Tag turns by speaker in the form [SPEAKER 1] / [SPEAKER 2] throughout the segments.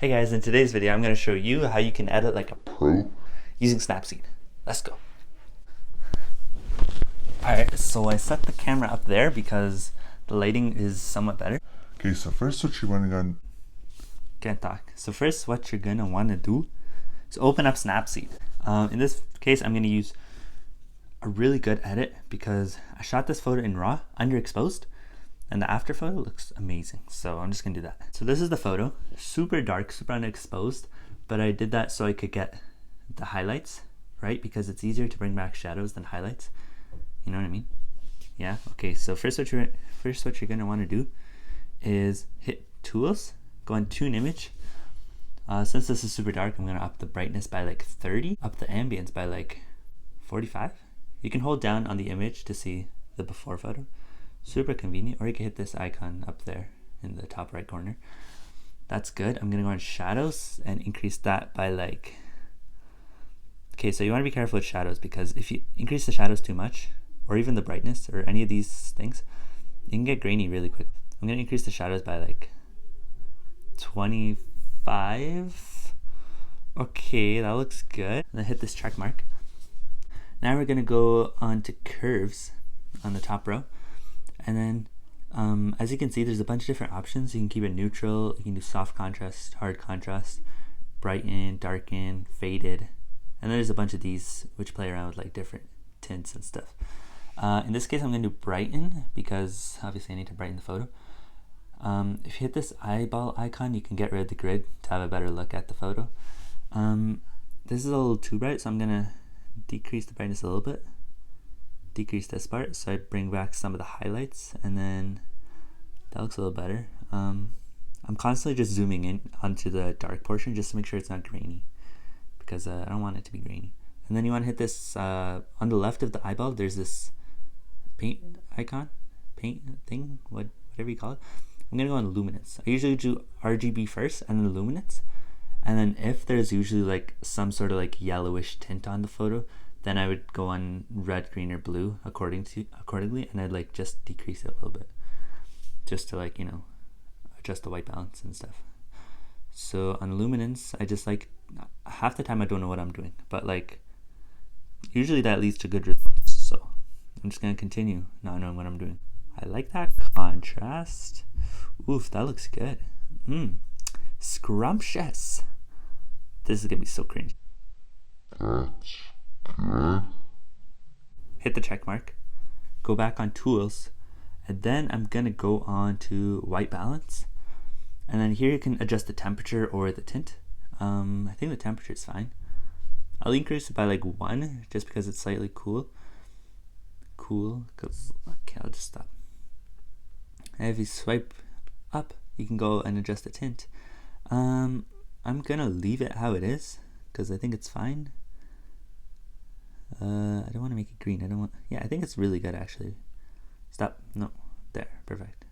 [SPEAKER 1] Hey guys, in today's video I'm going to show you how you can edit like a pro using Snapseed. Let's go. Alright, so I set the camera up there because the lighting is somewhat better.
[SPEAKER 2] Okay, so first what you're going to
[SPEAKER 1] Can't talk. So first what you're going to want to do is open up Snapseed. In this case I'm going to use a really good edit because I shot this photo in RAW, underexposed, and the after photo looks amazing. So I'm just gonna do that. So this is the photo, super dark, super underexposed, but I did that so I could get the highlights, right? Because it's easier to bring back shadows than highlights. You know what I mean? Yeah, okay, so first what you're gonna wanna do is hit tools, go on tune image. Since this is super dark, I'm gonna up the brightness by like 30, up the ambience by like 45. You can hold down on the image to see the before photo. Super convenient, or you can hit this icon up there in the top right corner. That's good. I'm gonna go on shadows and increase that by like, okay, so you want to be careful with shadows because if you increase the shadows too much, or even the brightness or any of these things, you can get grainy really quick. I'm gonna increase the shadows by like 25. Okay, that looks good. And then hit this check mark. Now we're gonna go on to curves on the top row. And then as you can see, there's a bunch of different options. You can keep it neutral, you can do soft contrast, hard contrast, brighten, darken, faded, and then there's a bunch of these which play around with like different tints and stuff. In this case I'm going to do brighten because obviously I need to brighten the photo. If you hit this eyeball icon, you can get rid of the grid to have a better look at the photo. This is a little too bright, so I'm going to decrease the brightness a little bit. Decrease this part so I bring back some of the highlights, and then that looks a little better. I'm constantly just zooming in onto the dark portion just to make sure it's not grainy because I don't want it to be grainy. And then you want to hit this on the left of the eyeball, there's this paint icon, paint thing, whatever you call it. I'm gonna go on luminance. I usually do RGB first and then luminance, and then if there's usually like some sort of like yellowish tint on the photo, then I would go on red, green, or blue accordingly, and I'd like just decrease it a little bit, just to like, you know, adjust the white balance and stuff. So on luminance, I just like, half the time I don't know what I'm doing, but like usually that leads to good results. So I'm just gonna continue not knowing what I'm doing. I like that contrast. Oof, that looks good. Scrumptious. This is gonna be so cringy. Hit the check mark, go back on tools, and then I'm gonna go on to white balance, and then here you can adjust the temperature or the tint. I think the temperature is fine. I'll increase it by like 1 just because it's slightly cool, because okay, I'll just stop. And if you swipe up, you can go and adjust the tint. I'm gonna leave it how it is because I think it's fine. I don't want to make it green. I think it's really good actually. Stop. No. There. Perfect.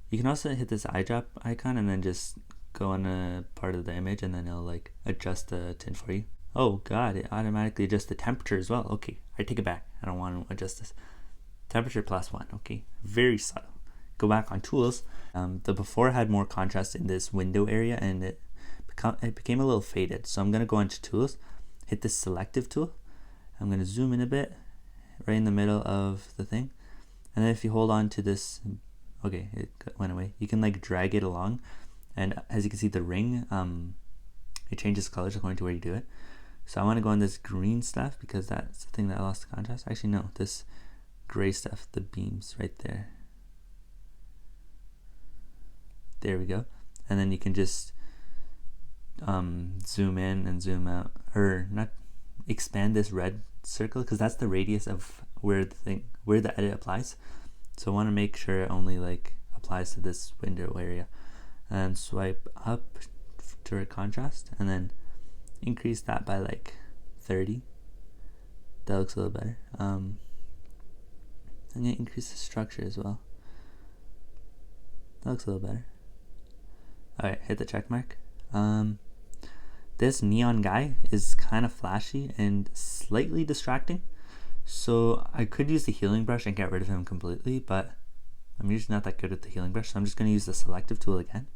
[SPEAKER 1] You can also hit this eye drop icon and then just go on a part of the image and then it'll like adjust the tint for you. Oh god, it automatically adjusts the temperature as well. Okay, I take it back. I don't want to adjust this. Temperature +1. Okay, very subtle. Go back on tools. The before had more contrast in this window area and it became a little faded. So I'm going to go into tools, hit this selective tool. I'm going to zoom in a bit right in the middle of the thing, and then if you hold on to this, okay, it went away, you can like drag it along, and as you can see the ring, it changes colors according to where you do it. So I want to go on this green stuff because that's the thing that I lost the contrast. Actually no, this gray stuff, the beams right there. There we go. And then you can just zoom in and zoom out, or not, expand this red circle because that's the radius of where the edit applies. So I want to make sure it only like applies to this window area, and swipe up to contrast and then increase that by like 30. That looks a little better. I'm gonna increase the structure as well. That looks a little better. Alright, hit the check mark. This neon guy is kind of flashy and slightly distracting, so I could use the healing brush and get rid of him completely, but I'm usually not that good with the healing brush, so I'm just going to use the selective tool again.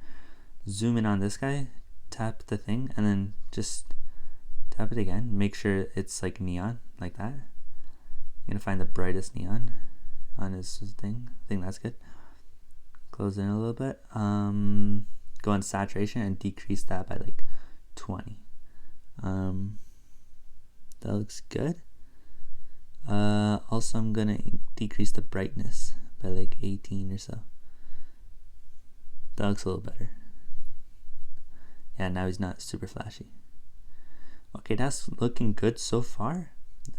[SPEAKER 1] Zoom in on this guy tap the thing and then just tap it again. Make sure it's like neon, like that. I'm gonna find the brightest neon on his thing. I think that's good. Close in a little bit. Go on saturation and decrease that by like 20. That looks good. Also, I'm gonna decrease the brightness by like 18 or so. That looks a little better. Yeah, now he's not super flashy. Okay, that's looking good so far.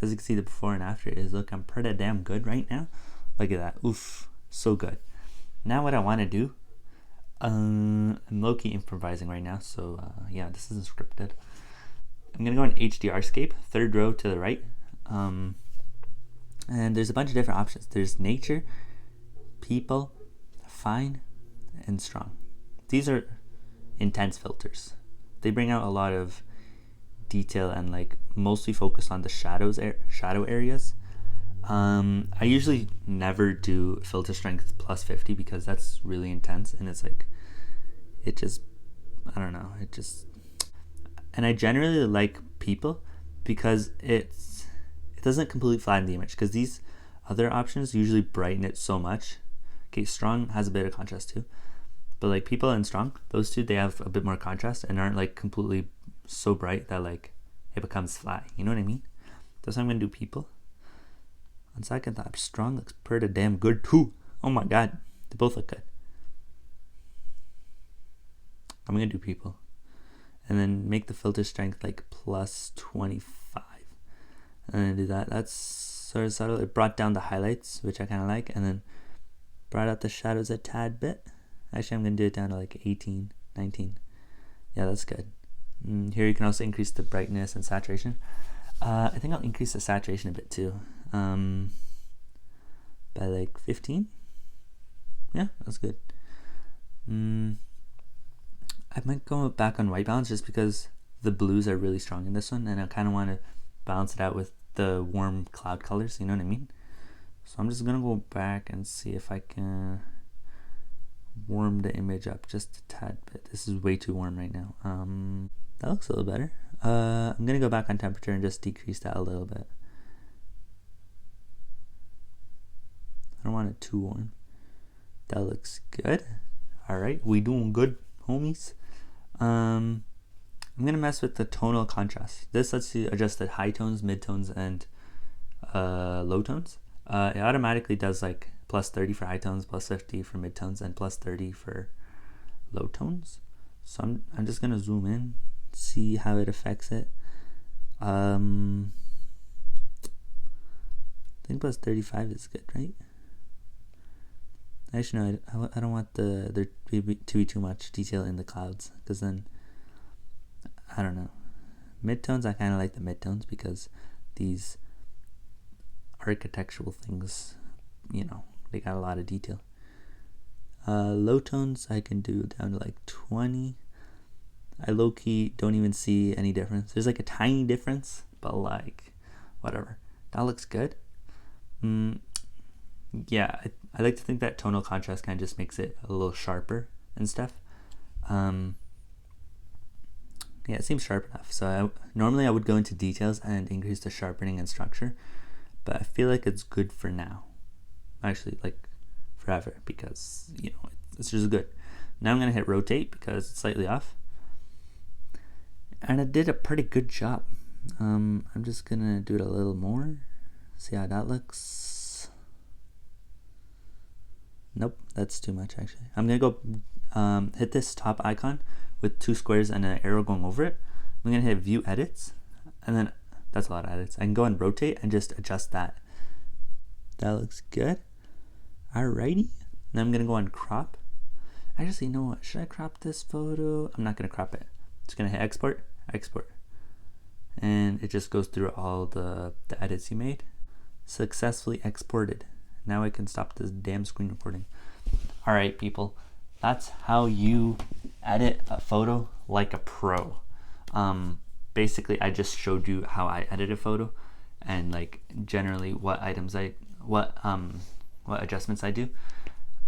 [SPEAKER 1] As you can see, the before and after is looking pretty damn good right now. Look at that. Oof, so good. Now what I want to do, I'm low-key improvising right now, so yeah, this isn't scripted. I'm gonna go in HDRscape, third row to the right, and there's a bunch of different options. There's nature, people, fine, and strong. These are intense filters. They bring out a lot of detail and like mostly focus on the shadow areas. I usually never do filter strength plus 50 because that's really intense, and it's like, it just, I don't know, it just, and I generally like people because it doesn't completely flatten the image, because these other options usually brighten it so much. Okay, strong has a bit of contrast too, but like people and strong, those two, they have a bit more contrast and aren't like completely so bright that like it becomes flat, you know what I mean? That's how I'm gonna do people. On second thought, strong looks pretty damn good too. Oh my god, they both look good. I'm gonna do people, and then make the filter strength like plus 25, and then do that. That's sort of subtle. It brought down the highlights, which I kind of like, and then brought out the shadows a tad bit. Actually, I'm gonna do it down to like 18, 19. Yeah, that's good. Here you can also increase the brightness and saturation. I think I'll increase the saturation a bit too, by like 15. Yeah, that's good. I might go back on white balance just because the blues are really strong in this one, and I kind of want to balance it out with the warm cloud colors, you know what I mean? So I'm just gonna go back and see if I can warm the image up just a tad bit. This is way too warm right now. That looks a little better. I'm gonna go back on temperature and just decrease that a little bit. I don't want it too warm. That looks good. All right, we doing good, homies. I'm gonna mess with the tonal contrast. This lets you adjust the high tones, mid tones, and low tones. It automatically does like plus 30 for high tones, plus 50 for mid tones, and plus 30 for low tones. So I'm just gonna zoom in, see how it affects it. I think plus 35 is good, right? Actually, no, I don't want there to be too much detail in the clouds, because then, I don't know. Midtones, I kind of like the midtones because these architectural things, you know, they got a lot of detail. Low tones, I can do down to like 20. I low-key don't even see any difference. There's like a tiny difference, but like, whatever. That looks good. Yeah, I like to think that tonal contrast kind of just makes it a little sharper and stuff. Yeah, it seems sharp enough. So normally I would go into details and increase the sharpening and structure, but I feel like it's good for now. Actually, like forever, because you know it's just good. Now I'm gonna hit rotate because it's slightly off, and I did a pretty good job. I'm just gonna do it a little more. See how that looks. Nope, that's too much actually. I'm gonna go hit this top icon with two squares and an arrow going over it. I'm gonna hit view edits, and then that's a lot of edits. I can go and rotate and just adjust that. That looks good. Alrighty. Then I'm gonna go on crop. Actually, you know what? Should I crop this photo? I'm not gonna crop it. Just gonna hit export, export. And it just goes through all the edits you made. Successfully exported. Now I can stop this damn screen recording. All right, people, that's how you edit a photo like a pro. Basically, I just showed you how I edit a photo, and like generally what adjustments I do.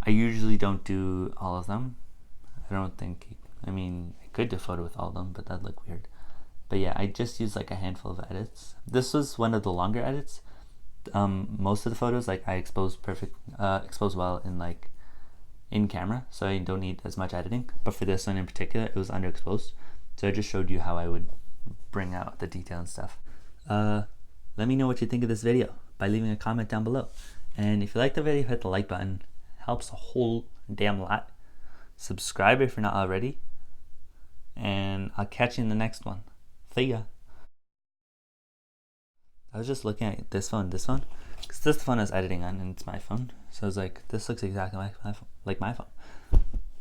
[SPEAKER 1] I usually don't do all of them. I don't think. I mean, could do a photo with all of them, but that'd look weird. But yeah, I just used like a handful of edits. This was one of the longer edits. Most of the photos like I exposed well in like in camera, so I don't need as much editing. But for this one in particular, it was underexposed, so I just showed you how I would bring out the detail and stuff. Let me know what you think of this video by leaving a comment down below. And if you like the video, hit the like button. It helps a whole damn lot. Subscribe if you're not already. And I'll catch you in the next one. See ya. I was just looking at this phone, because this is the phone I was editing on, and it's my phone. So I was like, this looks exactly like my phone.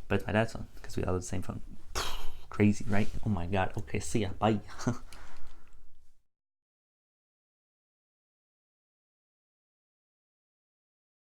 [SPEAKER 1] But it's my dad's phone, because we all have the same phone. Crazy, right? Oh my god. Okay, see ya. Bye.